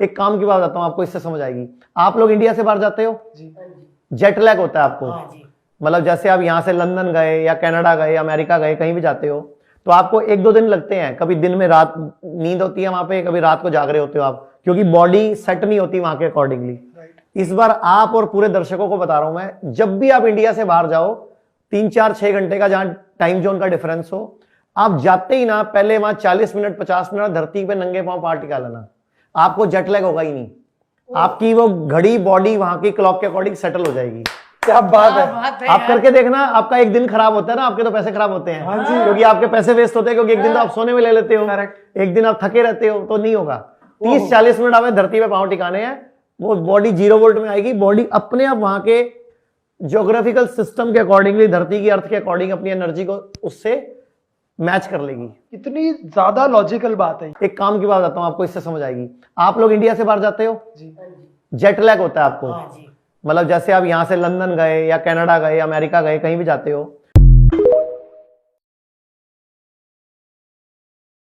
एक काम की बात बताता हूँ आपको, इससे समझ आएगी। आप लोग इंडिया से बाहर जाते हो, जेट लैग होता है आपको। मतलब जैसे आप यहाँ से लंदन गए या कनाडा गए, अमेरिका गए, कहीं भी जाते हो तो आपको 1-2 दिन लगते हैं। कभी दिन में रात नींद होती है वहां पे, कभी रात को जाग रहे होते हो आप, क्योंकि बॉडी सेट नहीं होती वहां के अकॉर्डिंगली। इस बार आप और पूरे दर्शकों को बता रहा हूं मैं, जब भी आप इंडिया से बाहर जाओ, 3-4-6 घंटे का जहां टाइम जोन का डिफरेंस हो, आप जाते ही ना पहले वहां 40 मिनट 50 मिनट धरती पे नंगे पांव पार टिका लेना। आपको जेट लैग होगा ही नहीं, आपकी वो घड़ी बॉडी वहां की क्लॉक के अकॉर्डिंग सेटल हो जाएगी। क्या बात है। आप करके देखना, आपका एक दिन खराब होता है ना, आपके तो पैसे खराब होते हैं। हाँ जी। क्योंकि आपके पैसे वेस्ट होते हैं, क्योंकि एक दिन तो आप सोने में ले लेते हो, एक दिन आप थके रहते हो, तो नहीं होगा। 30-40 मिनट हमें धरती पे पांव टिकाने हैं, वो बॉडी 0 वोल्ट में आएगी, बॉडी अपने आप वहां के ज्योग्राफिकल सिस्टम के अकॉर्डिंगली, धरती की अर्थ के अकॉर्डिंग अपनी एनर्जी को उससे मैच कर लेगी। इतनी ज्यादा लॉजिकल बात है। एक काम की बात बताता हूँ आपको, इससे समझ आएगी। आप लोग इंडिया से बाहर जाते हो, जेट लैग होता है आपको। मतलब जैसे आप यहाँ से लंदन गए या कनाडा गए, अमेरिका गए, कहीं भी जाते हो